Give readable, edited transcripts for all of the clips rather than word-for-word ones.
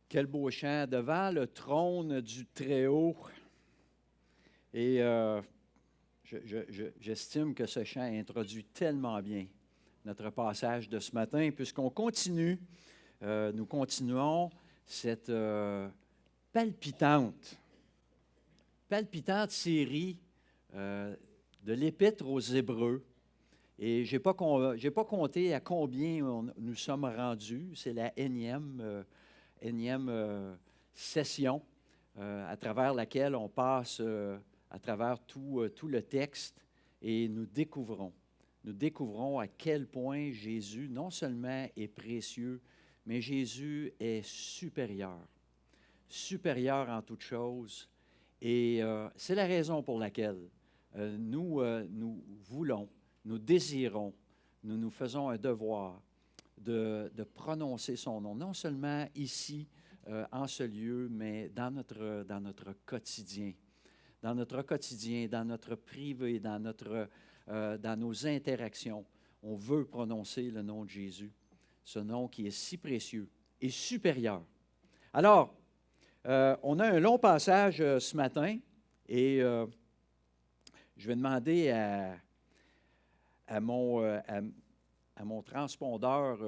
Quel beau chant devant le trône du Très-Haut. Et j'estime que ce chant introduit tellement bien notre passage de ce matin, puisqu'on continue, nous continuons cette palpitante série de l'Épître aux Hébreux. Et je n'ai pas compté à combien nous sommes rendus. C'est la énième session à travers laquelle on passe à travers tout le texte et nous découvrons à quel point Jésus non seulement est précieux, mais Jésus est supérieur en toutes choses. Et c'est la raison pour laquelle nous voulons, nous désirons, nous nous faisons un devoir de prononcer son nom, non seulement ici, en ce lieu, mais dans notre quotidien. Dans notre quotidien, dans notre privé, dans nos interactions. On veut prononcer le nom de Jésus, ce nom qui est si précieux et supérieur. Alors, on a un long passage ce matin et je vais demander à mon transpondeur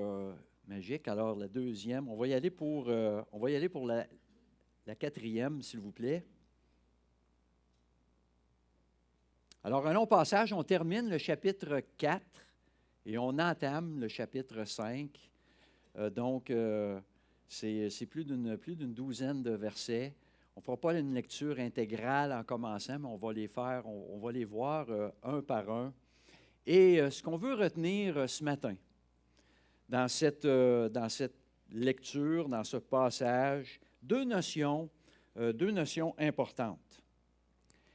magique. Alors, la deuxième, on va y aller pour la quatrième, s'il vous plaît. Alors, un long passage, on termine le chapitre 4 et on entame le chapitre 5. Donc, c'est plus d'une douzaine de versets. On ne fera pas une lecture intégrale en commençant, mais on va les voir un par un. Et ce qu'on veut retenir ce matin, dans cette lecture, dans ce passage, deux notions importantes.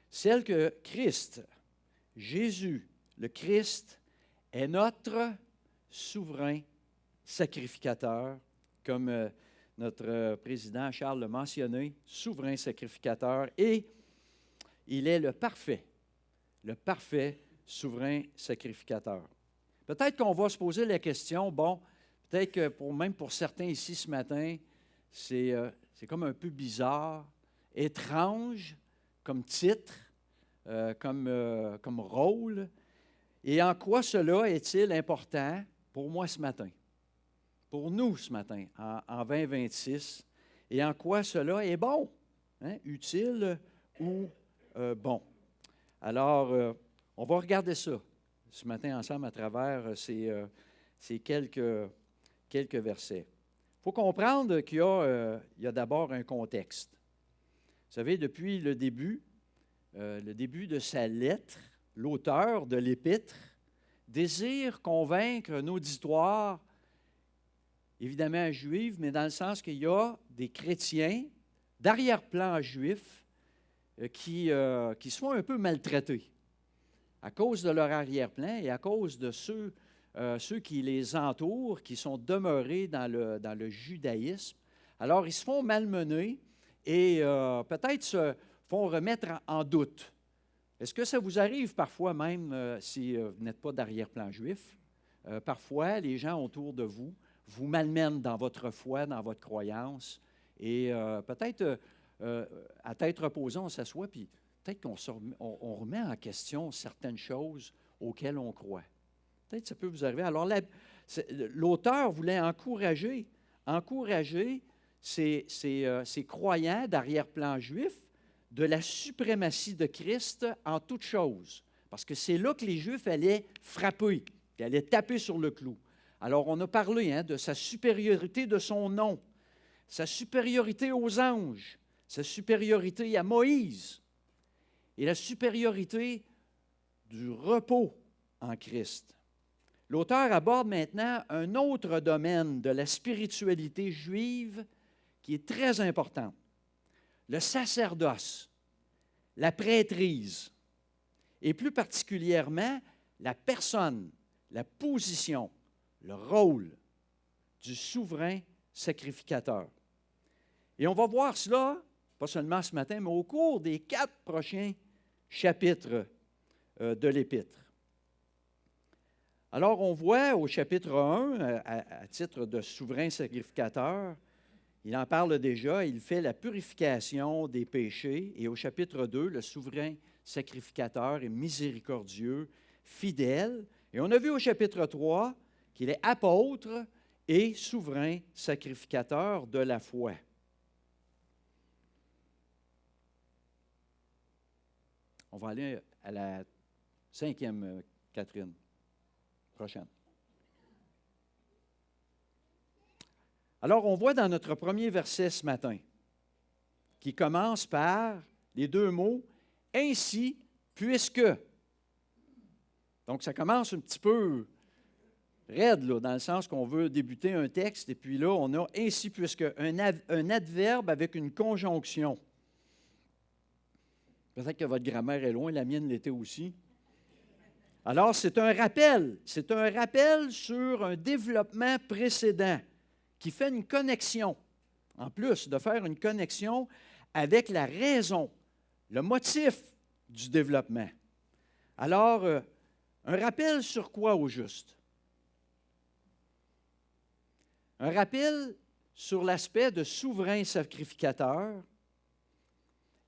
Celle que Christ, Jésus, le Christ, est notre souverain sacrificateur, comme notre président Charles l'a mentionné, souverain sacrificateur, et il est le parfait souverain sacrificateur. Peut-être qu'on va se poser la question, peut-être que même pour certains ici ce matin, c'est comme un peu bizarre, étrange comme titre, comme rôle. Et en quoi cela est-il important pour moi ce matin? Pour nous ce matin, en 2026, et en quoi cela est bon, utile ou bon. Alors, on va regarder ça ce matin ensemble à travers ces quelques versets. Il faut comprendre qu'il y a d'abord un contexte. Vous savez, depuis le début de sa lettre, l'auteur de l'Épître désire convaincre un auditoire, évidemment juif, mais dans le sens qu'il y a des chrétiens d'arrière-plan juif qui se font un peu maltraités à cause de leur arrière-plan et à cause de ceux qui les entourent, qui sont demeurés dans le judaïsme. Alors, ils se font malmener et peut-être se font remettre en doute. Est-ce que ça vous arrive parfois même si vous n'êtes pas d'arrière-plan juif? Parfois, les gens autour de vous malmènent dans votre foi, dans votre croyance. Et peut-être, à tête reposée, on s'assoit, puis peut-être qu'on remet en question certaines choses auxquelles on croit. Peut-être que ça peut vous arriver. Alors, l'auteur voulait encourager ces croyants d'arrière-plan juif de la suprématie de Christ en toutes choses. Parce que c'est là que les Juifs allaient frapper, ils allaient taper sur le clou. Alors, on a parlé de sa supériorité de son nom, sa supériorité aux anges, sa supériorité à Moïse et la supériorité du repos en Christ. L'auteur aborde maintenant un autre domaine de la spiritualité juive qui est très important. Le sacerdoce, la prêtrise, et plus particulièrement la personne, la position, le rôle du souverain sacrificateur. Et on va voir cela, pas seulement ce matin, mais au cours des 4 prochains chapitres de l'Épître. Alors, on voit au chapitre 1, à titre de souverain sacrificateur, il en parle déjà, il fait la purification des péchés. Et au chapitre 2, le souverain sacrificateur est miséricordieux, fidèle. Et on a vu au chapitre 3 qu'il est apôtre et souverain sacrificateur de la foi. On va aller à la 5e, Catherine, prochaine. Alors, on voit dans notre premier verset ce matin, qui commence par les deux mots « ainsi, puisque ». Donc, ça commence un petit peu raide, là, dans le sens qu'on veut débuter un texte, et puis là, on a « ainsi, puisque », un adverbe avec une conjonction. Peut-être que votre grammaire est loin, la mienne l'était aussi. Alors, c'est un rappel sur un développement précédent qui fait une connexion, en plus de faire une connexion avec la raison, le motif du développement. Alors, un rappel sur quoi au juste? Un rappel sur l'aspect de souverain sacrificateur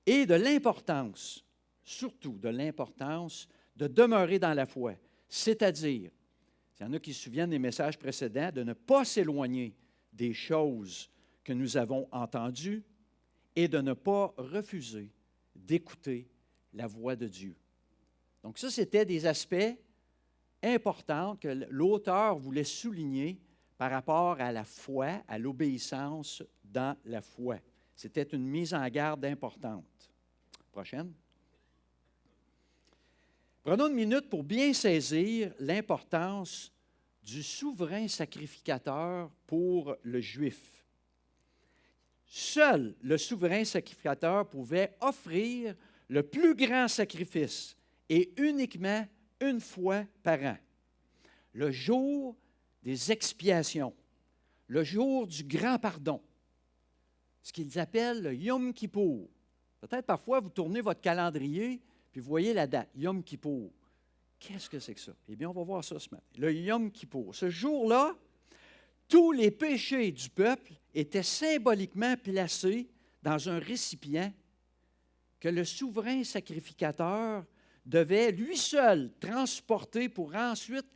et de l'importance, surtout de l'importance de demeurer dans la foi, c'est-à-dire, s'il y en a qui se souviennent des messages précédents, de ne pas s'éloigner des choses que nous avons entendues et de ne pas refuser d'écouter la voix de Dieu. Donc ça, c'était des aspects importants que l'auteur voulait souligner par rapport à la foi, à l'obéissance dans la foi. C'était une mise en garde importante. Prochaine. Prenons une minute pour bien saisir l'importance du souverain sacrificateur pour le Juif. Seul le souverain sacrificateur pouvait offrir le plus grand sacrifice et uniquement une fois par an, le jour des expiations, le jour du grand pardon, ce qu'ils appellent le Yom Kippour. Peut-être parfois vous tournez votre calendrier puis vous voyez la date, Yom Kippour. Qu'est-ce que c'est que ça? Eh bien, on va voir ça ce matin. Le Yom Kippour. Ce jour-là, tous les péchés du peuple étaient symboliquement placés dans un récipient que le souverain sacrificateur devait lui seul transporter pour ensuite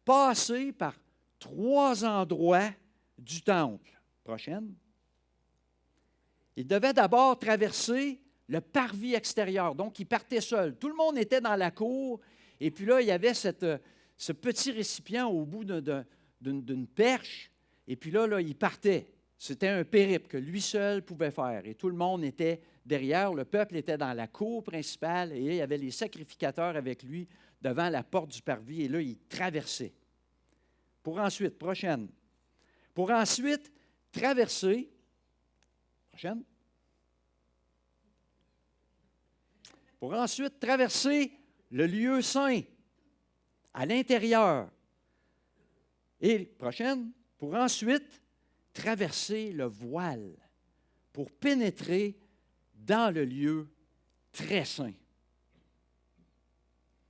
passer par 3 endroits du temple. Prochaine. Il devait d'abord traverser le parvis extérieur. Donc, il partait seul. Tout le monde était dans la cour. Et puis là, il y avait ce petit récipient au bout d'une perche. Et puis là, il partait. C'était un périple que lui seul pouvait faire. Et tout le monde était derrière. Le peuple était dans la cour principale. Et il y avait les sacrificateurs avec lui devant la porte du parvis. Et là, il traversait. Pour ensuite, prochaine. Pour ensuite traverser. Prochaine. Pour ensuite traverser le lieu saint, à l'intérieur. Et, prochaine, pour ensuite traverser le voile, pour pénétrer dans le lieu très saint.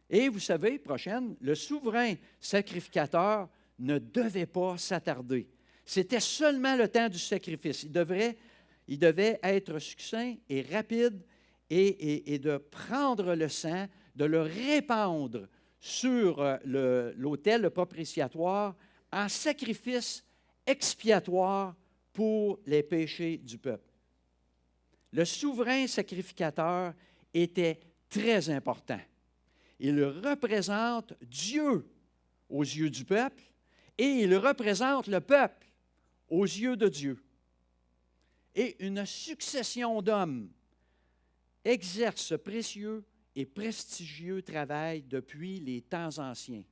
Et vous savez, prochaine, le souverain sacrificateur ne devait pas s'attarder. C'était seulement le temps du sacrifice. Il devait être succinct et rapide et de prendre le sang, de le répandre sur l'autel, le propitiatoire, en sacrifice expiatoire pour les péchés du peuple. Le souverain sacrificateur était très important. Il représente Dieu aux yeux du peuple et il représente le peuple aux yeux de Dieu. Et une succession d'hommes exerce ce précieux et prestigieux travail depuis les temps anciens,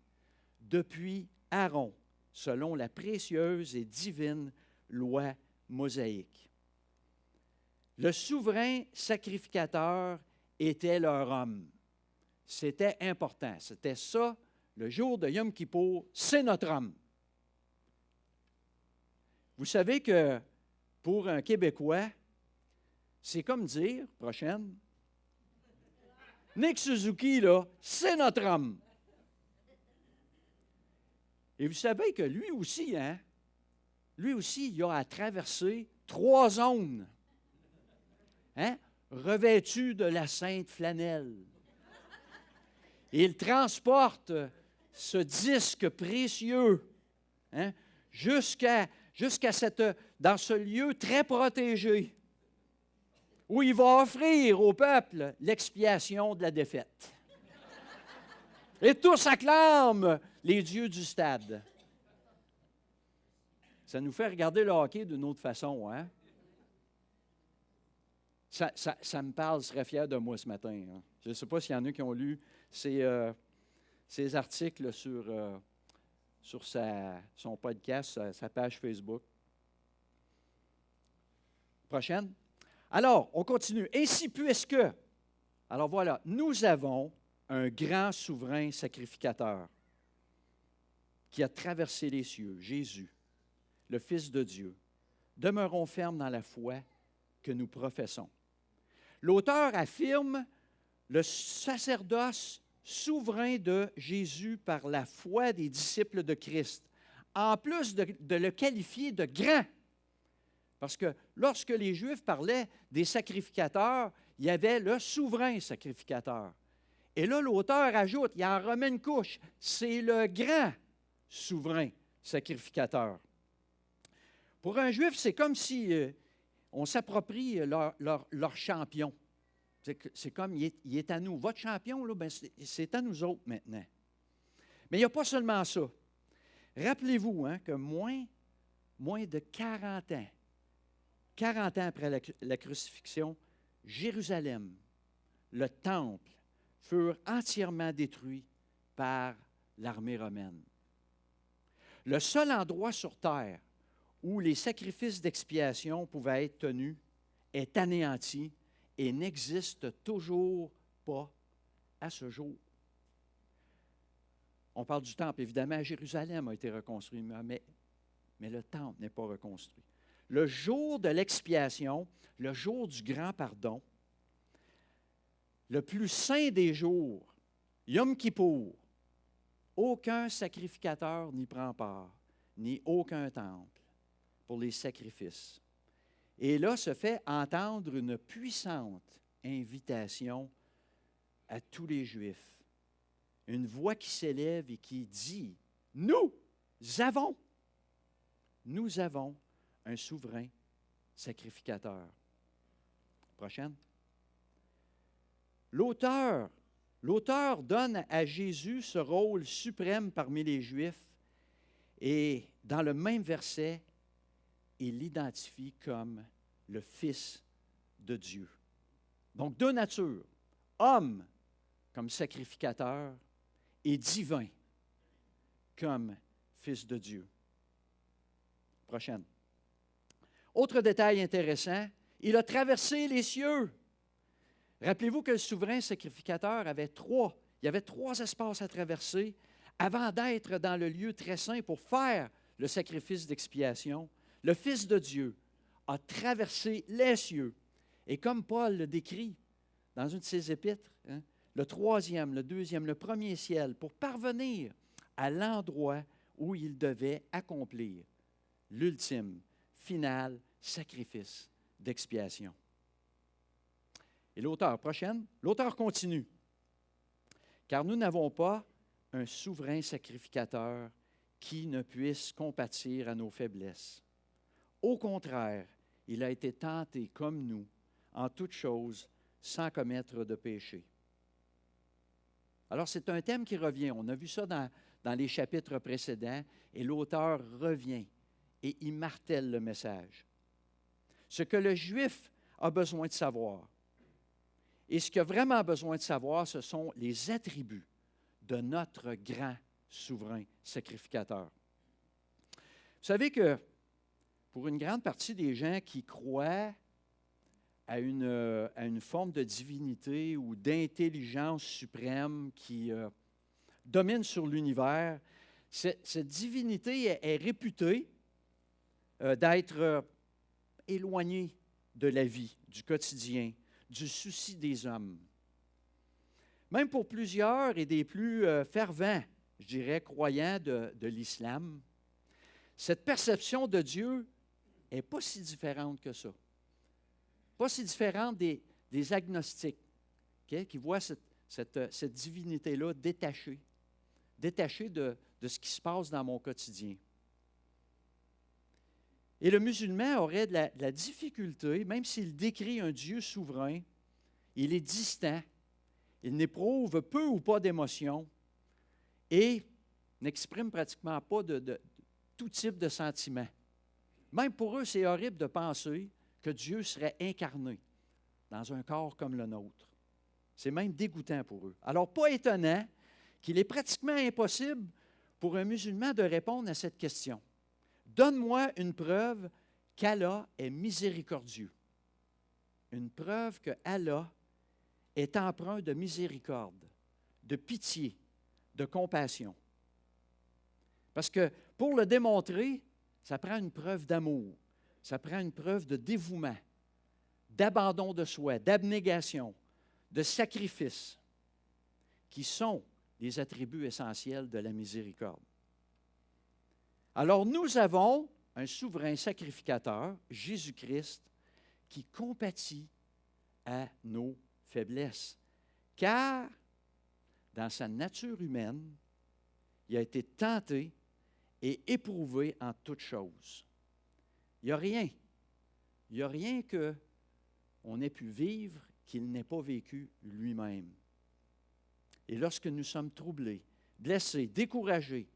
depuis Aaron, selon la précieuse et divine loi mosaïque. Le souverain sacrificateur était leur homme. C'était important. C'était ça, le jour de Yom Kippour, c'est notre homme. Vous savez que pour un Québécois, c'est comme dire, prochaine, Nick Suzuki, là, c'est notre homme. Et vous savez que lui aussi, il a à traverser 3 zones, hein, revêtues de la sainte flanelle. Et il transporte ce disque précieux, hein, dans ce lieu très protégé, où il va offrir au peuple l'expiation de la défaite. Et tous acclament les dieux du stade. Ça nous fait regarder le hockey d'une autre façon, hein? Ça me parle, je serais fier de moi ce matin. Hein? Je ne sais pas s'il y en a qui ont lu ces articles sur son podcast, sa page Facebook. Prochaine. Alors, on continue. Ainsi puisque, alors voilà, nous avons un grand souverain sacrificateur qui a traversé les cieux, Jésus, le Fils de Dieu. Demeurons fermes dans la foi que nous professons. L'auteur affirme le sacerdoce souverain de Jésus par la foi des disciples de Christ, en plus de le qualifier de grand. Parce que lorsque les Juifs parlaient des sacrificateurs, il y avait le souverain sacrificateur. Et là, l'auteur ajoute, il en remet une couche, c'est le grand souverain sacrificateur. Pour un Juif, c'est comme si on s'approprie leur champion. C'est comme, il est à nous. Votre champion, là, ben, c'est à nous autres maintenant. Mais il n'y a pas seulement ça. Rappelez-vous hein, que moins de 40 ans après la crucifixion, Jérusalem, le temple, furent entièrement détruits par l'armée romaine. Le seul endroit sur terre où les sacrifices d'expiation pouvaient être tenus est anéanti et n'existe toujours pas à ce jour. On parle du temple, évidemment, Jérusalem a été reconstruit, mais le temple n'est pas reconstruit. Le jour de l'expiation, le jour du grand pardon, le plus saint des jours, Yom Kippour, aucun sacrificateur n'y prend part, ni aucun temple pour les sacrifices. Et là se fait entendre une puissante invitation à tous les Juifs. Une voix qui s'élève et qui dit, nous avons un souverain sacrificateur. Prochaine. L'auteur donne à Jésus ce rôle suprême parmi les Juifs et dans le même verset, il l'identifie comme le Fils de Dieu. Donc, deux natures, homme comme sacrificateur et divin comme Fils de Dieu. Prochaine. Autre détail intéressant, il a traversé les cieux. Rappelez-vous que le souverain sacrificateur avait il y avait 3 espaces à traverser avant d'être dans le lieu très saint pour faire le sacrifice d'expiation. Le Fils de Dieu a traversé les cieux. Et comme Paul le décrit dans une de ses épîtres, hein, le 3e, le 2e, le 1er ciel, pour parvenir à l'endroit où il devait accomplir l'ultime, final sacrifice d'expiation. Et l'auteur continue. Car nous n'avons pas un souverain sacrificateur qui ne puisse compatir à nos faiblesses. Au contraire, il a été tenté comme nous, en toutes choses, sans commettre de péché. Alors, c'est un thème qui revient. On a vu ça dans les chapitres précédents, et l'auteur revient et il martèle le message. Ce que le Juif a besoin de savoir, et ce qu'il a vraiment besoin de savoir, ce sont les attributs de notre grand souverain sacrificateur. Vous savez que pour une grande partie des gens qui croient à une forme de divinité ou d'intelligence suprême qui domine sur l'univers, cette divinité est réputée d'être éloignée de la vie, du quotidien, du souci des hommes. Même pour plusieurs et des plus fervents, je dirais, croyants de l'islam, cette perception de Dieu n'est pas si différente que ça. Pas si différente des agnostiques, okay, qui voient cette divinité-là détachée de ce qui se passe dans mon quotidien. Et le musulman aurait de la difficulté, même s'il décrit un Dieu souverain, il est distant, il n'éprouve peu ou pas d'émotion et n'exprime pratiquement pas de tout type de sentiments. Même pour eux, c'est horrible de penser que Dieu serait incarné dans un corps comme le nôtre. C'est même dégoûtant pour eux. Alors, pas étonnant qu'il est pratiquement impossible pour un musulman de répondre à cette question. Donne-moi une preuve qu'Allah est miséricordieux. Une preuve que Allah est empreint de miséricorde, de pitié, de compassion. Parce que pour le démontrer, ça prend une preuve d'amour, ça prend une preuve de dévouement, d'abandon de soi, d'abnégation, de sacrifice, qui sont les attributs essentiels de la miséricorde. Alors nous avons un souverain sacrificateur, Jésus-Christ, qui compatit à nos faiblesses, car dans sa nature humaine, il a été tenté et éprouvé en toutes choses. Il n'y a rien qu'on ait pu vivre qu'il n'ait pas vécu lui-même. Et lorsque nous sommes troublés, blessés, découragés,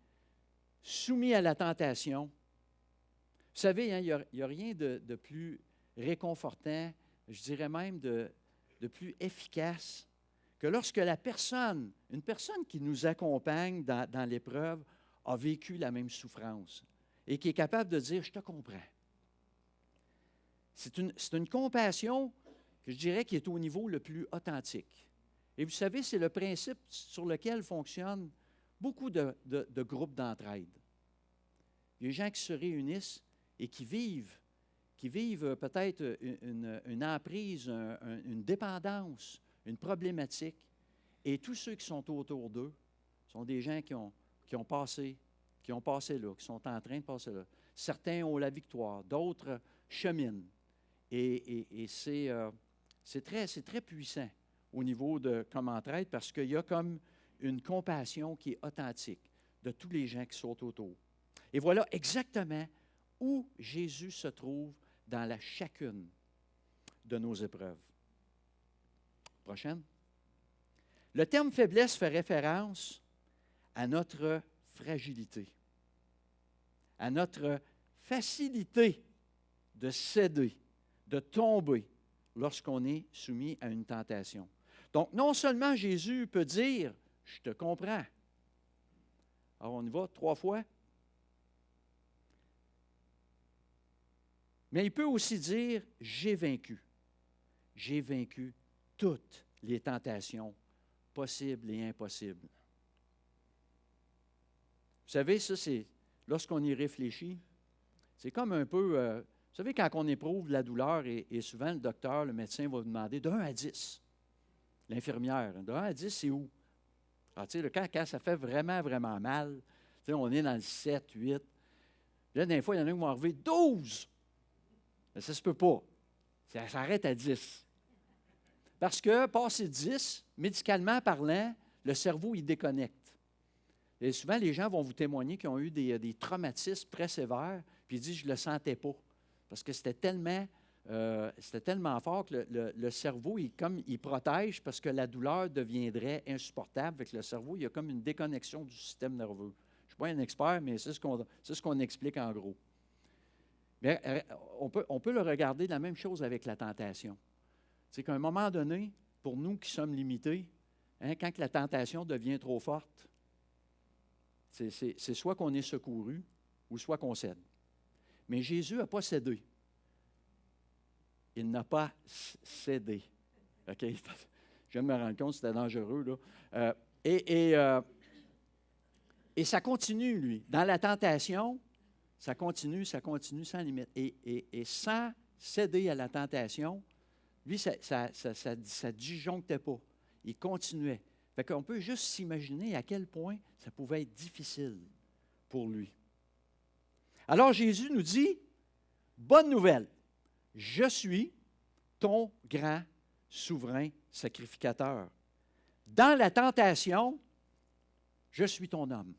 soumis à la tentation, vous savez, hein, il n'y a rien de plus réconfortant, je dirais même de plus efficace, que lorsque une personne qui nous accompagne dans l'épreuve, a vécu la même souffrance et qui est capable de dire « je te comprends ». C'est une compassion que je dirais qui est au niveau le plus authentique. Et vous savez, c'est le principe sur lequel fonctionnent beaucoup de groupes d'entraide. Il y a des gens qui se réunissent et qui vivent peut-être une emprise, une dépendance, une problématique. Et tous ceux qui sont autour d'eux sont des gens qui ont passé là, qui sont en train de passer là. Certains ont la victoire, d'autres cheminent. Et c'est très puissant au niveau de comme entraide parce qu'il y a comme une compassion qui est authentique de tous les gens qui sont autour. Et voilà exactement où Jésus se trouve dans la chacune de nos épreuves. Prochaine. Le terme faiblesse fait référence à notre fragilité, à notre facilité de céder, de tomber lorsqu'on est soumis à une tentation. Donc, non seulement Jésus peut dire « je te comprends », alors on y va 3 fois, mais il peut aussi dire « j'ai vaincu toutes les tentations possibles et impossibles ». Vous savez, ça, c'est, lorsqu'on y réfléchit, c'est comme un peu, vous savez, quand on éprouve de la douleur, et souvent le docteur, le médecin va vous demander de 1 à 10. L'infirmière, de 1 à 10, c'est où? Alors, tu sais, quand ça fait vraiment, vraiment mal, tu sais, on est dans le 7, 8. Là, des fois, il y en a qui vont arriver 12. Mais ça ne se peut pas. Ça s'arrête à 10. Parce que, passé 10, médicalement parlant, le cerveau, il déconnecte. Et souvent, les gens vont vous témoigner qu'ils ont eu des traumatismes très sévères, puis ils disent « je ne le sentais pas ». Parce que c'était tellement fort que le cerveau, il protège parce que la douleur deviendrait insupportable. Avec le cerveau, il y a comme une déconnexion du système nerveux. Je ne suis pas un expert, mais c'est ce qu'on explique en gros. Mais on peut le regarder de la même chose avec la tentation. C'est qu'à un moment donné, pour nous qui sommes limités, hein, quand la tentation devient trop forte, c'est soit qu'on est secouru ou soit qu'on cède. Mais Jésus n'a pas cédé. Il n'a pas cédé. OK? Je viens de me rendre compte que c'était dangereux, là. Et ça continue, lui. Dans la tentation, ça continue sans limite. Et sans céder à la tentation, lui, ça ne disjonctait pas. Il continuait. Fait qu'on peut juste s'imaginer à quel point ça pouvait être difficile pour lui. Alors Jésus nous dit, bonne nouvelle, je suis ton grand souverain sacrificateur. Dans la tentation, je suis ton homme.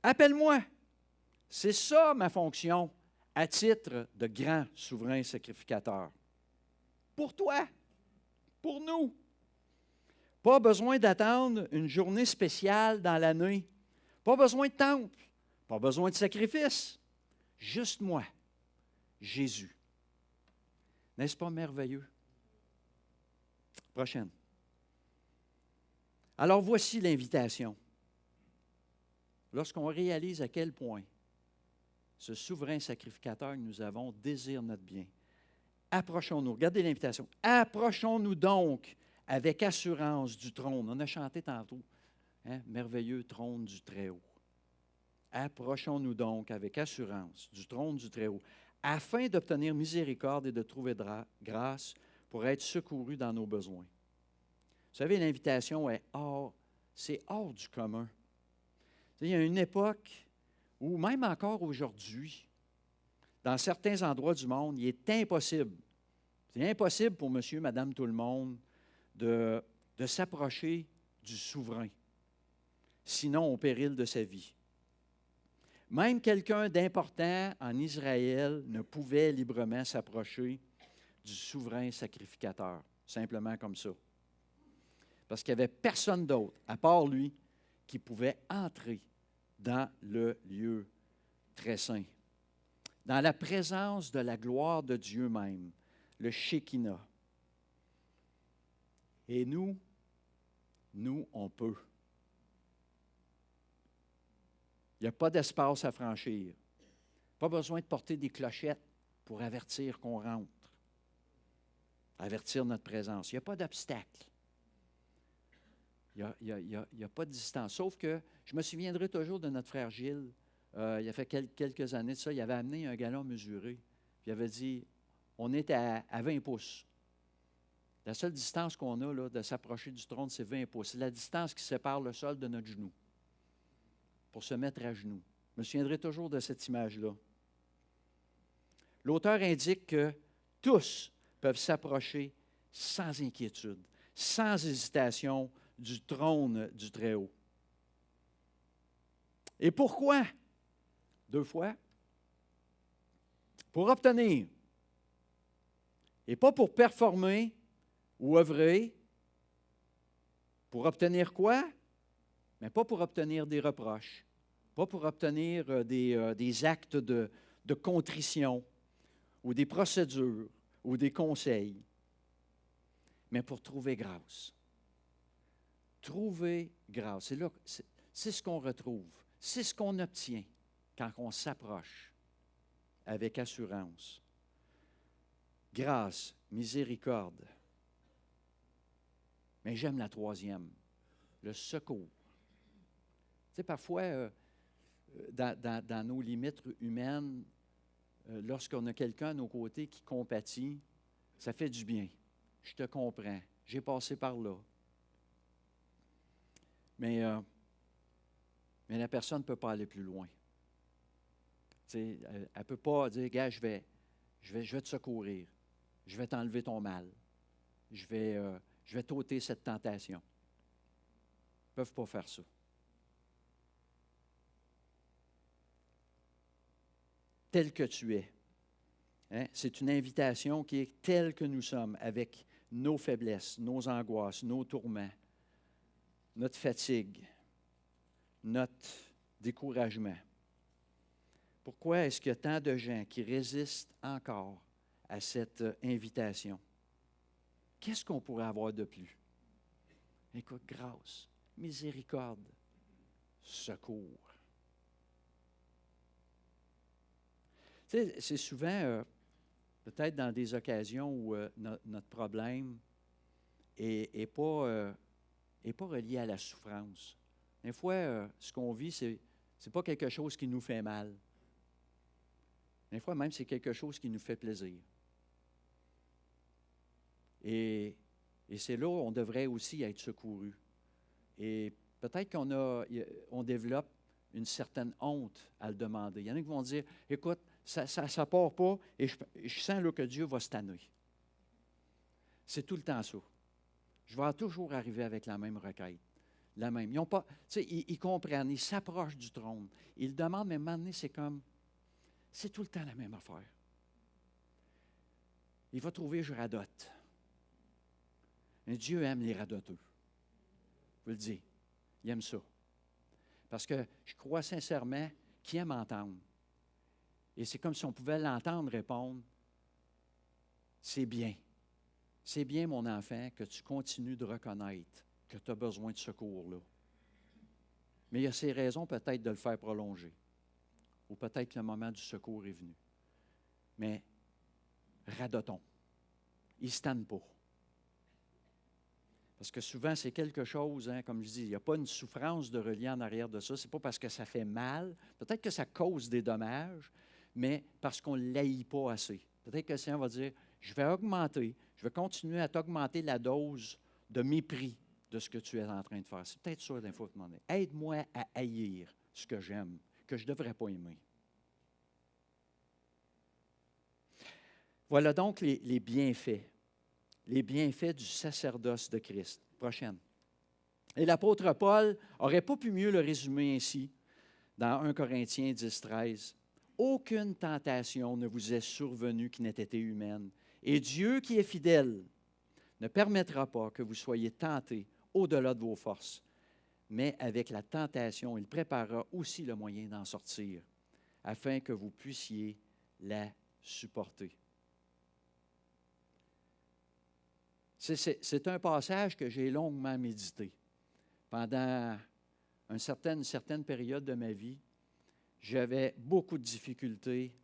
Appelle-moi. C'est ça ma fonction à titre de grand souverain sacrificateur. Pour toi, pour nous. Pas besoin d'attendre une journée spéciale dans l'année. Pas besoin de temple. Pas besoin de sacrifice. Juste moi, Jésus. N'est-ce pas merveilleux? Prochaine. Alors voici l'invitation. Lorsqu'on réalise à quel point ce souverain sacrificateur que nous avons désire notre bien, approchons-nous. Regardez l'invitation. Approchons-nous donc avec assurance du trône. On a chanté tantôt, hein? Merveilleux trône du Très-Haut. Approchons-nous donc avec assurance du trône du Très-Haut, afin d'obtenir miséricorde et de trouver grâce pour être secourus dans nos besoins. Vous savez, l'invitation c'est hors du commun. Il y a une époque où, même encore aujourd'hui, dans certains endroits du monde, il est impossible. C'est impossible pour monsieur, madame, tout le monde de s'approcher du souverain, sinon au péril de sa vie. Même quelqu'un d'important en Israël ne pouvait librement s'approcher du souverain sacrificateur, simplement comme ça. Parce qu'il n'y avait personne d'autre, à part lui, qui pouvait entrer dans le lieu très saint, dans la présence de la gloire de Dieu même, le Shekinah. Et nous, on peut. Il n'y a pas d'espace à franchir. Pas besoin de porter des clochettes pour avertir qu'on rentre, avertir notre présence. Il n'y a pas d'obstacle. Il n'y a pas de distance. Sauf que je me souviendrai toujours de notre frère Gilles. Il a fait quelques années de ça. Il avait amené un gallon mesuré. Puis il avait dit, on est à 20 pouces. La seule distance qu'on a là, de s'approcher du trône, c'est 20 pouces. C'est la distance qui sépare le sol de notre genou, pour se mettre à genoux. Je me souviendrai toujours de cette image-là. L'auteur indique que tous peuvent s'approcher sans inquiétude, sans hésitation du trône du Très-Haut. Et pourquoi? 2 fois. Pour obtenir. Et pas pour performer ou œuvrer. Pour obtenir quoi? Mais pas pour obtenir des reproches. Pas pour obtenir des actes de contrition ou des procédures ou des conseils. Mais pour trouver grâce. Trouver grâce. C'est ce qu'on retrouve. C'est ce qu'on obtient quand on s'approche avec assurance. Grâce, miséricorde. Mais j'aime la 3e, le secours. Tu sais, parfois, dans nos limites humaines, lorsqu'on a quelqu'un à nos côtés qui compatit, ça fait du bien. Je te comprends. J'ai passé par là. Mais la personne ne peut pas aller plus loin. Elle ne peut pas dire, gars, je vais te secourir. Je vais t'enlever ton mal. Je vais t'ôter cette tentation. Ils ne peuvent pas faire ça. Tel que tu es. Hein? C'est une invitation qui est telle que nous sommes, avec nos faiblesses, nos angoisses, nos tourments, notre fatigue, notre découragement. Pourquoi est-ce qu'il y a tant de gens qui résistent encore à cette invitation? Qu'est-ce qu'on pourrait avoir de plus? Écoute, grâce, miséricorde, secours. Tu sais, c'est souvent, peut-être dans des occasions où notre problème n'est pas relié à la souffrance. Des fois, ce qu'on vit, ce n'est pas quelque chose qui nous fait mal. Des fois, même, c'est quelque chose qui nous fait plaisir. Et c'est là où on devrait aussi être secouru. Et peut-être qu'on développe une certaine honte à le demander. Il y en a qui vont dire, écoute, ça ne part pas et je sens là, que Dieu va se tanner. C'est tout le temps ça. Je vais toujours arriver avec la même requête. La même. Ils ont pas, ils comprennent, ils s'approchent du trône. Ils demandent, mais maintenant, c'est tout le temps la même affaire. Il va trouver, je radote. Mais Dieu aime les radoteux. Je vous le dis. Il aime ça. Parce que je crois sincèrement qu'il aime entendre. Et c'est comme si on pouvait l'entendre répondre, c'est bien. C'est bien, mon enfant, que tu continues de reconnaître que tu as besoin de secours là. Mais il y a ces raisons peut-être de le faire prolonger. Ou peut-être que le moment du secours est venu. Mais radotons. Il ne se tanne pas. Parce que souvent, c'est quelque chose, hein, comme je dis, il n'y a pas une souffrance de relier en arrière de ça. Ce n'est pas parce que ça fait mal. Peut-être que ça cause des dommages, mais parce qu'on ne l'haït pas assez. Peut-être que le Seigneur va dire, je vais continuer à t'augmenter la dose de mépris de ce que tu es en train de faire. C'est peut-être ça qu'il faut te demander. Aide-moi à haïr ce que j'aime, que je ne devrais pas aimer. Voilà donc les bienfaits. Les bienfaits du sacerdoce de Christ. Prochaine. Et l'apôtre Paul n'aurait pas pu mieux le résumer ainsi dans 1 Corinthiens 10, 13. Aucune tentation ne vous est survenue qui n'ait été humaine. Et Dieu qui est fidèle ne permettra pas que vous soyez tentés au-delà de vos forces. Mais avec la tentation, il préparera aussi le moyen d'en sortir, afin que vous puissiez la supporter. C'est un passage que j'ai longuement médité. Pendant une certaine période de ma vie, j'avais beaucoup de difficultés.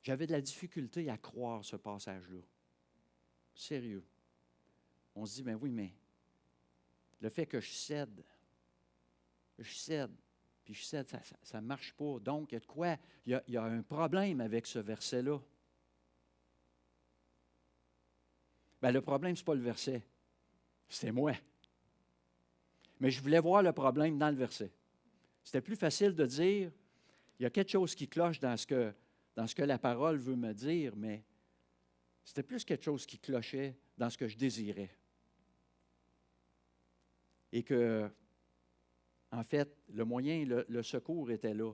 J'avais de la difficulté à croire ce passage-là. Sérieux. On se dit, ben oui, mais le fait que je cède, puis je cède, ça ne marche pas. Donc, il y a de quoi? Il y a un problème avec ce verset-là. Bien, le problème, ce n'est pas le verset. C'est moi. Mais je voulais voir le problème dans le verset. C'était plus facile de dire, il y a quelque chose qui cloche dans ce que la parole veut me dire, mais c'était plus quelque chose qui clochait dans ce que je désirais. Et que, en fait, le moyen, le secours était là.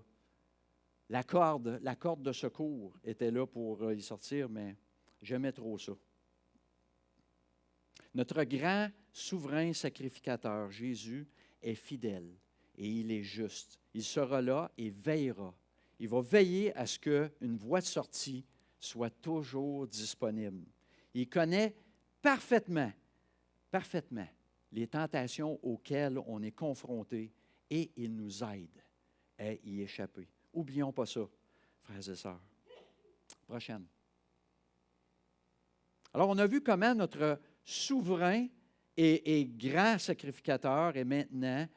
La corde de secours était là pour y sortir, mais j'aimais trop ça. Notre grand souverain sacrificateur, Jésus, est fidèle et il est juste. Il sera là et veillera. Il va veiller à ce qu'une voie de sortie soit toujours disponible. Il connaît parfaitement les tentations auxquelles on est confronté et il nous aide à y échapper. N'oublions pas ça, frères et sœurs. Prochaine. Alors, on a vu comment notre souverain et grand sacrificateur est maintenant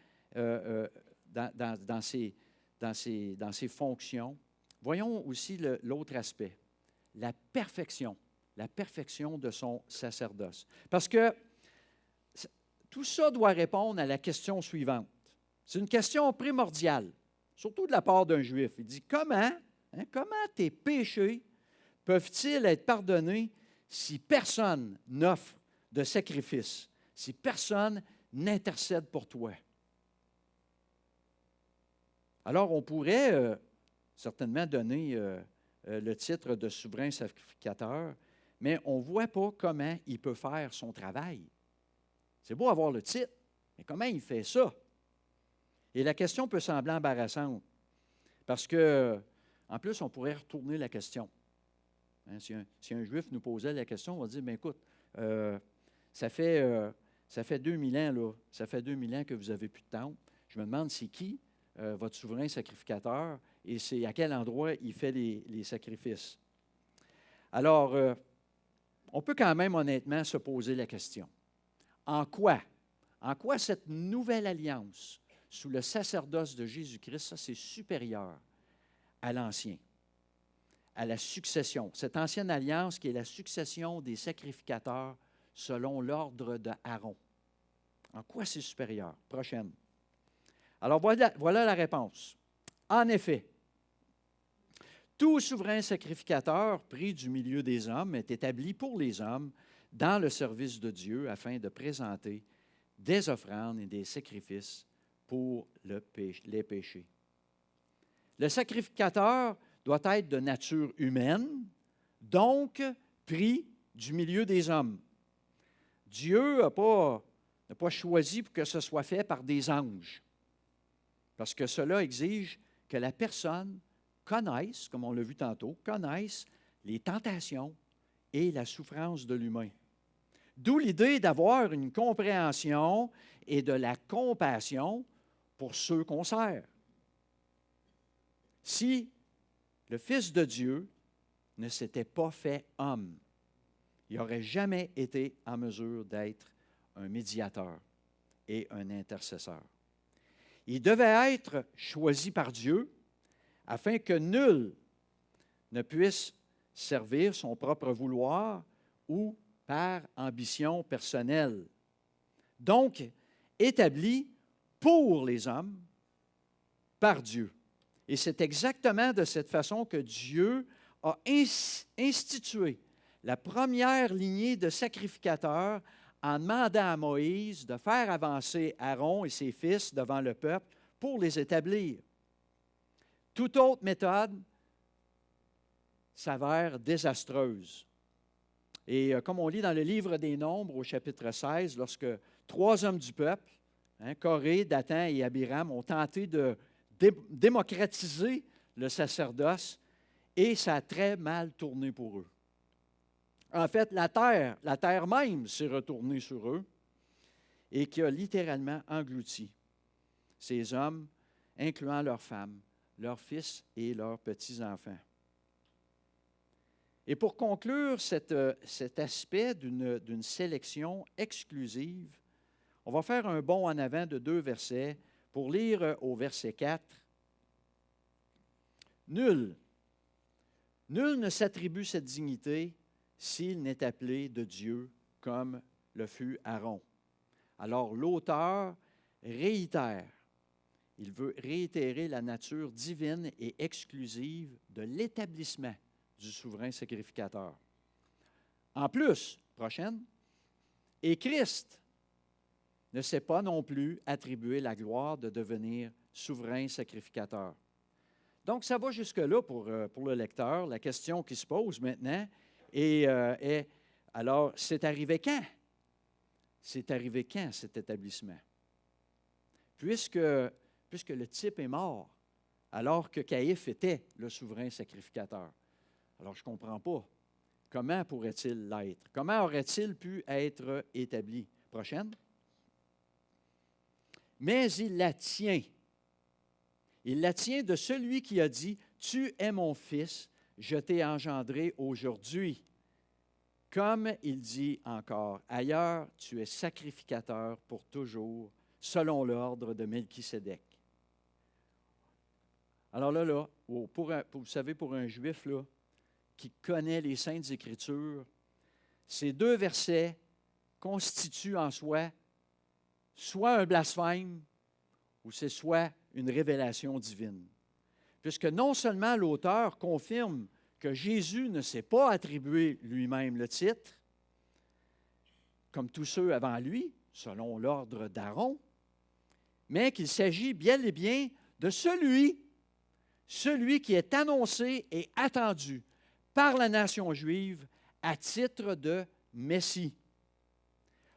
dans ses fonctions. Voyons aussi l'autre aspect, la perfection de son sacerdoce. Parce que tout ça doit répondre à la question suivante. C'est une question primordiale, surtout de la part d'un Juif. Il dit, comment tes péchés peuvent-ils être pardonnés si personne n'offre de sacrifice, si personne n'intercède pour toi? Alors, on pourrait certainement donner le titre de souverain sacrificateur, mais on ne voit pas comment il peut faire son travail. C'est beau avoir le titre, mais comment il fait ça? Et la question peut sembler embarrassante, parce que, en plus, on pourrait retourner la question. Hein, si un Juif nous posait la question, on va dire, bien écoute, ça fait 2000 ans, là, ça fait 2000 ans que vous n'avez plus de temple. Je me demande c'est qui votre souverain sacrificateur et c'est à quel endroit il fait les sacrifices. Alors, on peut quand même honnêtement se poser la question. En quoi cette nouvelle alliance sous le sacerdoce de Jésus-Christ, ça c'est supérieur à l'ancien, à la succession. Cette ancienne alliance qui est la succession des sacrificateurs selon l'ordre de Aaron. En quoi c'est supérieur? Prochaine. Alors voilà la réponse. En effet, Tout souverain sacrificateur pris du milieu des hommes est établi pour les hommes dans le service de Dieu afin de présenter des offrandes et des sacrifices pour les péchés. Le sacrificateur doit être de nature humaine, donc pris du milieu des hommes. Dieu n'a pas choisi pour que ce soit fait par des anges, parce que cela exige que la personne connaisse, comme on l'a vu tantôt, connaisse les tentations et la souffrance de l'humain. D'où l'idée d'avoir une compréhension et de la compassion pour ceux qu'on sert. Si le Fils de Dieu ne s'était pas fait homme, il n'aurait jamais été en mesure d'être un médiateur et un intercesseur. Il devait être choisi par Dieu afin que nul ne puisse servir son propre vouloir ou par ambition personnelle. Donc, établi pour les hommes par Dieu. Et c'est exactement de cette façon que Dieu a institué la première lignée de sacrificateurs en demandant à Moïse de faire avancer Aaron et ses fils devant le peuple pour les établir. Toute autre méthode s'avère désastreuse. Et comme on lit dans le livre des Nombres au chapitre 16, lorsque 3 hommes du peuple, Coré, Dathan et Abiram, ont tenté de démocratiser le sacerdoce, et ça a très mal tourné pour eux. En fait, la terre même s'est retournée sur eux et qui a littéralement englouti ces hommes, incluant leurs femmes, leurs fils et leurs petits-enfants. Et pour conclure cet aspect d'une sélection exclusive, on va faire un bond en avant de 2 versets pour lire au verset 4. Nul ne s'attribue cette dignité s'il n'est appelé de Dieu comme le fut Aaron. Alors l'auteur réitère. Il veut réitérer la nature divine et exclusive de l'établissement du souverain sacrificateur. En plus, prochaine, et Christ ne s'est pas non plus attribué la gloire de devenir souverain sacrificateur. Donc, ça va jusque-là pour le lecteur. La question qui se pose maintenant est, alors, c'est arrivé quand? C'est arrivé quand, cet établissement? Puisque le type est mort, alors que Caïphe était le souverain sacrificateur. Alors, je ne comprends pas. Comment pourrait-il l'être? Comment aurait-il pu être établi? Prochaine. Mais il la tient. Il la tient de celui qui a dit, « Tu es mon fils, je t'ai engendré aujourd'hui. » Comme il dit encore, « Ailleurs, tu es sacrificateur pour toujours, selon l'ordre de Melchisédek. » Alors là, vous savez, pour un Juif là, qui connaît les Saintes Écritures, ces 2 versets constituent en soi soit un blasphème ou c'est soit une révélation divine. Puisque non seulement l'auteur confirme que Jésus ne s'est pas attribué lui-même le titre, comme tous ceux avant lui, selon l'ordre d'Aaron, mais qu'il s'agit bien et bien de celui qui est annoncé et attendu par la nation juive à titre de Messie.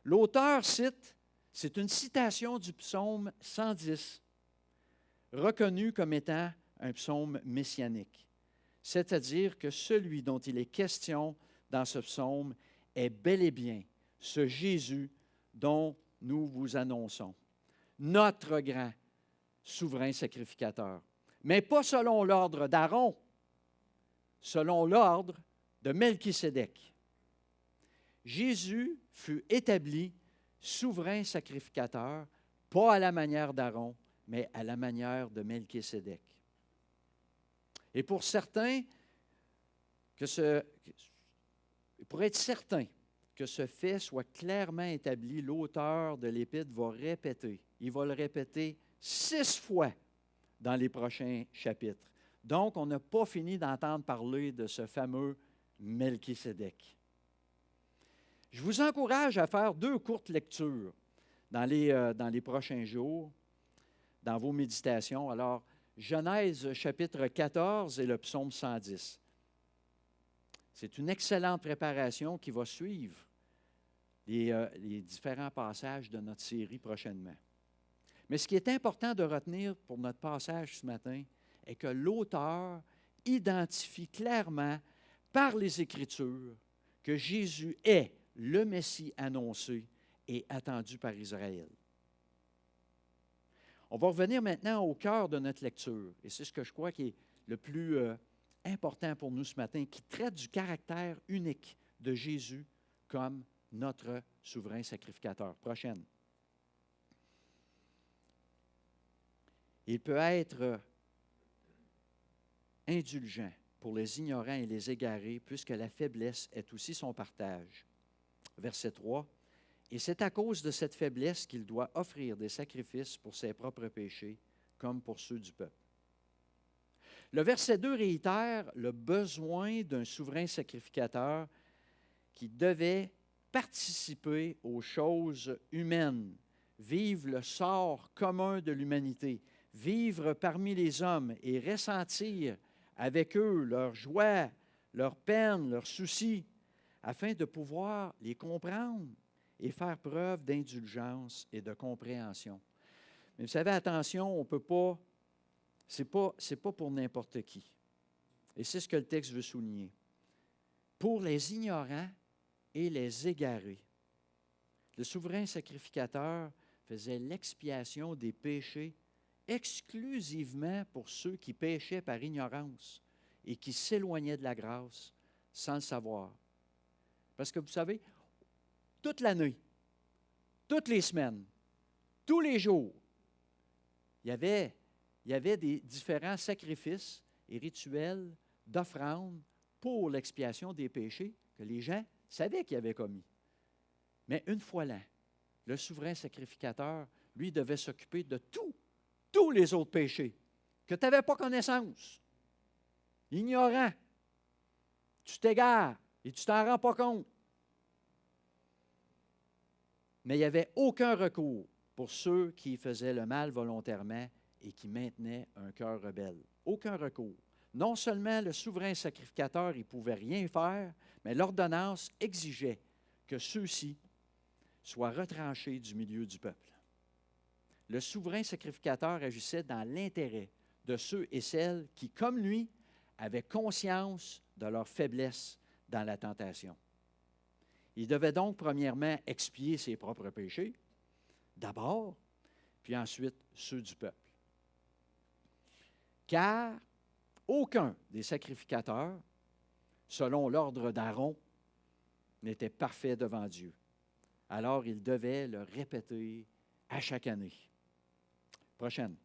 L'auteur cite, c'est une citation du psaume 110, reconnu comme étant un psaume messianique. C'est-à-dire que celui dont il est question dans ce psaume est bel et bien ce Jésus dont nous vous annonçons, notre grand souverain sacrificateur. Mais pas selon l'ordre d'Aaron, selon l'ordre de Melchisédek. Jésus fut établi souverain sacrificateur, pas à la manière d'Aaron, mais à la manière de Melchisédek. Et pour certains, pour être certain que ce fait soit clairement établi, l'auteur de l'Épître va répéter. Il va le répéter 6 fois dans les prochains chapitres. Donc, on n'a pas fini d'entendre parler de ce fameux Melchisédek. Je vous encourage à faire 2 courtes lectures dans les prochains jours, dans vos méditations. Alors, Genèse chapitre 14 et le psaume 110. C'est une excellente préparation qui va suivre les différents passages de notre série prochainement. Mais ce qui est important de retenir pour notre passage ce matin est que l'auteur identifie clairement par les Écritures que Jésus est le Messie annoncé et attendu par Israël. On va revenir maintenant au cœur de notre lecture, et c'est ce que je crois qui est le plus important pour nous ce matin, qui traite du caractère unique de Jésus comme notre souverain sacrificateur. Prochaine. Il peut être indulgent pour les ignorants et les égarés, puisque la faiblesse est aussi son partage. Verset 3. Et c'est à cause de cette faiblesse qu'il doit offrir des sacrifices pour ses propres péchés, comme pour ceux du peuple. Le verset 2 réitère le besoin d'un souverain sacrificateur qui devait participer aux choses humaines, vivre le sort commun de l'humanité, vivre parmi les hommes et ressentir avec eux leurs joies, leurs peines, leurs soucis, afin de pouvoir les comprendre et faire preuve d'indulgence et de compréhension. Mais vous savez, attention, on ne peut pas, c'est pas pour n'importe qui. Et c'est ce que le texte veut souligner. Pour les ignorants et les égarés, le souverain sacrificateur faisait l'expiation des péchés exclusivement pour ceux qui péchaient par ignorance et qui s'éloignaient de la grâce sans le savoir. Parce que vous savez, toute l'année, toutes les semaines, tous les jours, il y avait des différents sacrifices et rituels d'offrande pour l'expiation des péchés que les gens savaient qu'ils avaient commis. Mais une fois l'an, le souverain sacrificateur, lui, devait s'occuper de tous les autres péchés que tu n'avais pas connaissance. Ignorant, tu t'égares et tu ne t'en rends pas compte. Mais il n'y avait aucun recours pour ceux qui faisaient le mal volontairement et qui maintenaient un cœur rebelle. Aucun recours. Non seulement le souverain sacrificateur, il ne pouvait rien faire, mais l'ordonnance exigeait que ceux-ci soient retranchés du milieu du peuple. Le souverain sacrificateur agissait dans l'intérêt de ceux et celles qui, comme lui, avaient conscience de leur faiblesse dans la tentation. Il devait donc, premièrement, expier ses propres péchés, d'abord, puis ensuite ceux du peuple. Car aucun des sacrificateurs, selon l'ordre d'Aaron, n'était parfait devant Dieu. Alors, il devait le répéter à chaque année. Prochaine.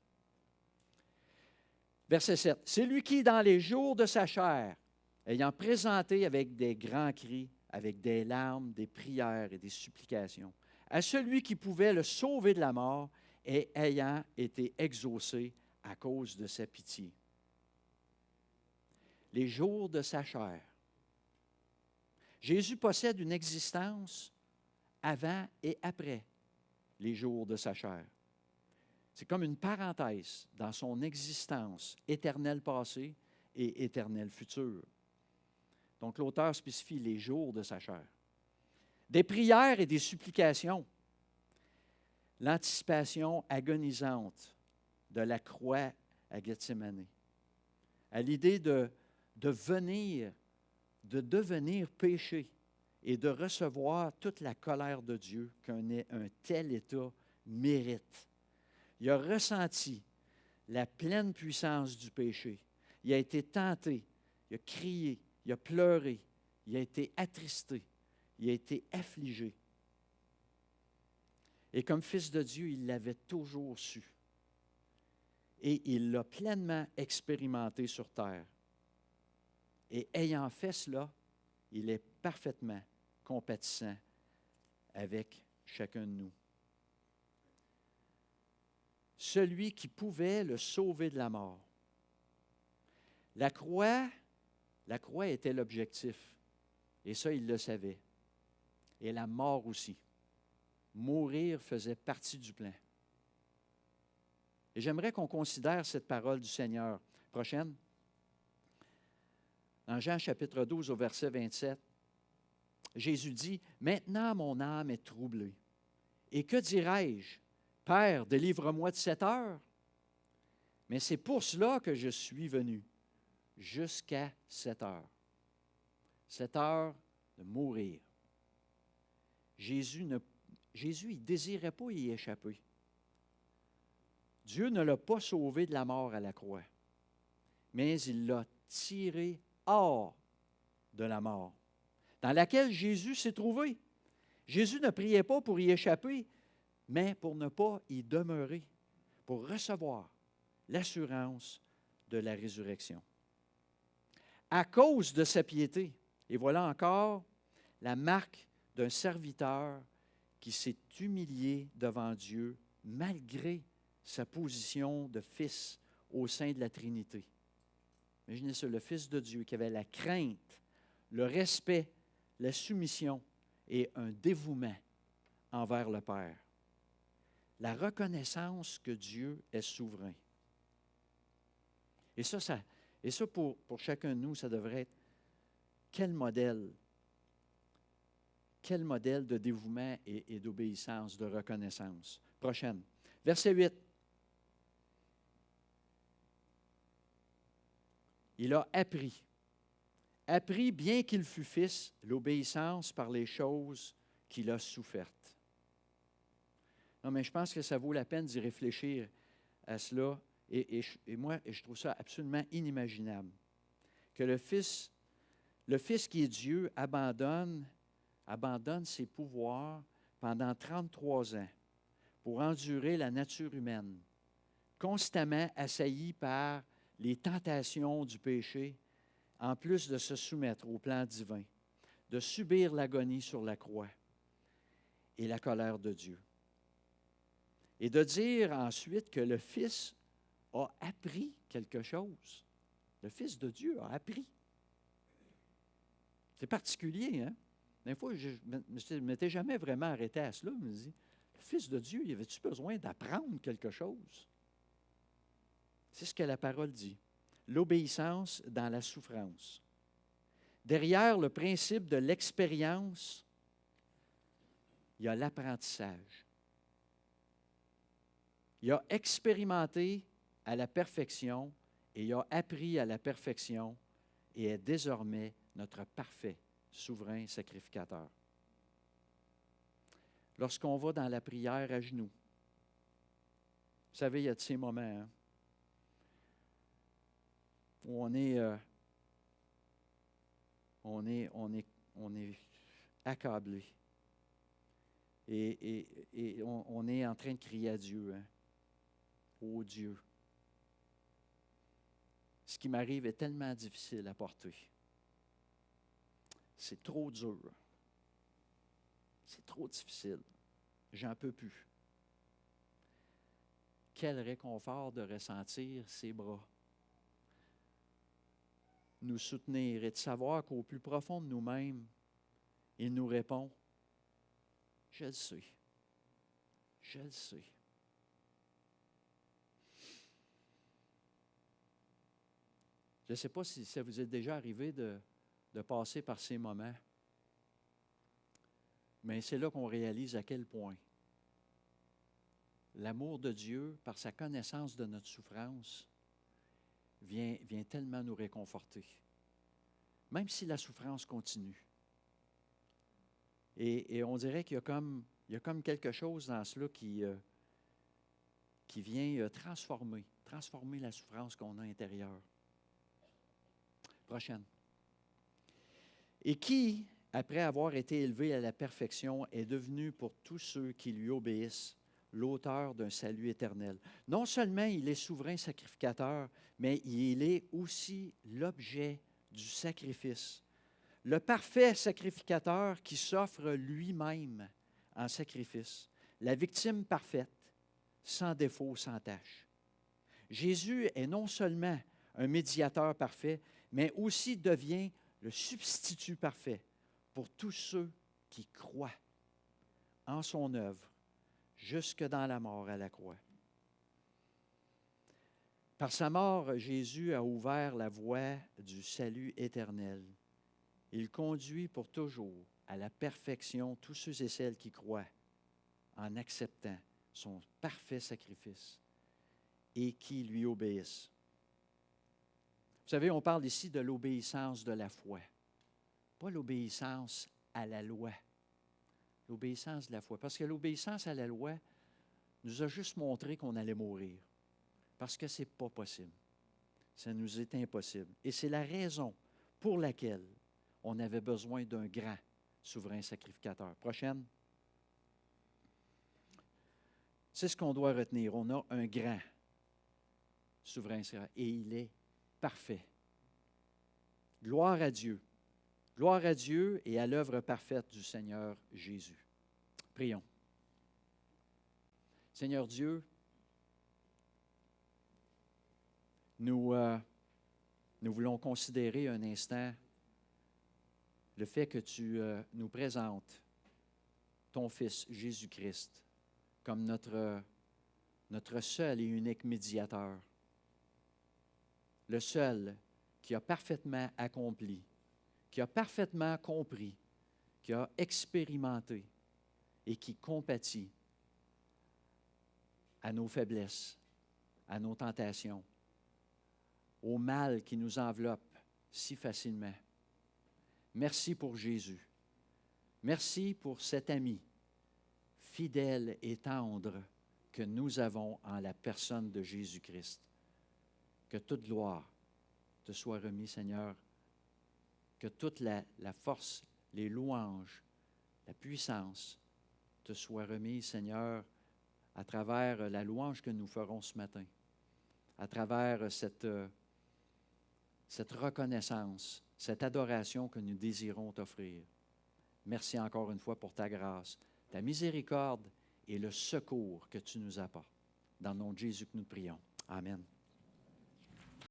Verset 7. C'est lui qui, dans les jours de sa chair, ayant présenté avec des grands cris, avec des larmes, des prières et des supplications, à celui qui pouvait le sauver de la mort et ayant été exaucé à cause de sa pitié. Les jours de sa chair. Jésus possède une existence avant et après les jours de sa chair. C'est comme une parenthèse dans son existence éternelle passée et éternelle future. Donc, l'auteur spécifie les jours de sa chair. Des prières et des supplications. L'anticipation agonisante de la croix à Gethsémani. À l'idée de devenir péché et de recevoir toute la colère de Dieu qu'un tel état mérite. Il a ressenti la pleine puissance du péché. Il a été tenté, il a crié, il a pleuré, il a été attristé, il a été affligé. Et comme fils de Dieu, il l'avait toujours su. Et il l'a pleinement expérimenté sur terre. Et ayant fait cela, il est parfaitement compatissant avec chacun de nous. Celui qui pouvait le sauver de la mort. La croix était l'objectif. Et ça, il le savait. Et la mort aussi. Mourir faisait partie du plan. Et j'aimerais qu'on considère cette parole du Seigneur. Prochaine. Dans Jean chapitre 12 au verset 27, Jésus dit, « Maintenant mon âme est troublée. Et que dirai-je? Père, délivre-moi de cette heure. Mais c'est pour cela que je suis venu, jusqu'à cette heure. Cette heure de mourir. » Jésus, il ne désirait pas y échapper. Dieu ne l'a pas sauvé de la mort à la croix, mais il l'a tiré hors de la mort, dans laquelle Jésus s'est trouvé. Jésus ne priait pas pour y échapper, mais pour ne pas y demeurer, pour recevoir l'assurance de la résurrection. À cause de sa piété, et voilà encore la marque d'un serviteur qui s'est humilié devant Dieu malgré sa position de fils au sein de la Trinité. Imaginez ça, le Fils de Dieu qui avait la crainte, le respect, la soumission et un dévouement envers le Père. La reconnaissance que Dieu est souverain. Et ça pour chacun de nous, ça devrait être quel modèle de dévouement et d'obéissance, de reconnaissance. Prochaine. Verset 8. Il a appris bien qu'il fût fils, l'obéissance par les choses qu'il a souffertes. Non, mais je pense que ça vaut la peine d'y réfléchir à cela. Et moi, je trouve ça absolument inimaginable. Que le Fils qui est Dieu abandonne ses pouvoirs pendant 33 ans pour endurer la nature humaine, constamment assailli par les tentations du péché, en plus de se soumettre au plan divin, de subir l'agonie sur la croix et la colère de Dieu. Et de dire ensuite que le Fils a appris quelque chose. Le Fils de Dieu a appris. C'est particulier, hein? Des fois, je ne m'étais jamais vraiment arrêté à cela. Je me dis, le Fils de Dieu, y avait-tu besoin d'apprendre quelque chose? C'est ce que la parole dit. L'obéissance dans la souffrance. Derrière le principe de l'expérience, il y a l'apprentissage. Il a expérimenté à la perfection et il a appris à la perfection et est désormais notre parfait souverain sacrificateur. Lorsqu'on va dans la prière à genoux, vous savez, il y a de ces moments hein, où on est accablé et on est en train de crier à Dieu, hein, ô Dieu. Ce qui m'arrive est tellement difficile à porter. C'est trop dur. C'est trop difficile. J'en peux plus. Quel réconfort de ressentir ses bras nous soutenir et de savoir qu'au plus profond de nous-mêmes, il nous répond, « Je le sais. Je le sais. » Je ne sais pas si ça vous est déjà arrivé de passer par ces moments, mais c'est là qu'on réalise à quel point l'amour de Dieu, par sa connaissance de notre souffrance, vient tellement nous réconforter, même si la souffrance continue. Et on dirait qu'il y a comme quelque chose dans cela qui vient transformer la souffrance qu'on a intérieure. Prochaine. Et qui, après avoir été élevé à la perfection, est devenu pour tous ceux qui lui obéissent l'auteur d'un salut éternel. Non seulement il est souverain sacrificateur, mais il est aussi l'objet du sacrifice. Le parfait sacrificateur qui s'offre lui-même en sacrifice. La victime parfaite, sans défaut, sans tache. Jésus est non seulement un médiateur parfait, mais aussi devient le substitut parfait pour tous ceux qui croient en son œuvre, jusque dans la mort à la croix. Par sa mort, Jésus a ouvert la voie du salut éternel. Il conduit pour toujours à la perfection tous ceux et celles qui croient en acceptant son parfait sacrifice et qui lui obéissent. Vous savez, on parle ici de l'obéissance de la foi, pas l'obéissance à la loi. L'obéissance de la foi. Parce que l'obéissance à la loi nous a juste montré qu'on allait mourir. Parce que ce n'est pas possible. Ça nous est impossible. Et c'est la raison pour laquelle on avait besoin d'un grand souverain sacrificateur. Prochaine. C'est ce qu'on doit retenir. On a un grand souverain sacrificateur et il est parfait. Gloire à Dieu. Gloire à Dieu et à l'œuvre parfaite du Seigneur Jésus. Prions. Seigneur Dieu, nous voulons considérer un instant le fait que tu nous présentes ton Fils Jésus-Christ comme notre seul et unique médiateur, le seul qui a parfaitement accompli, qui a parfaitement compris, qui a expérimenté et qui compatit à nos faiblesses, à nos tentations, au mal qui nous enveloppe si facilement. Merci pour Jésus. Merci pour cet ami fidèle et tendre que nous avons en la personne de Jésus-Christ. Que toute gloire te soit remise, Seigneur. Que toute la force, les louanges, la puissance te soit remise, Seigneur, à travers la louange que nous ferons ce matin, à travers cette reconnaissance, cette adoration que nous désirons t'offrir. Merci encore une fois pour ta grâce, ta miséricorde et le secours que tu nous apportes. Dans le nom de Jésus que nous te prions. Amen.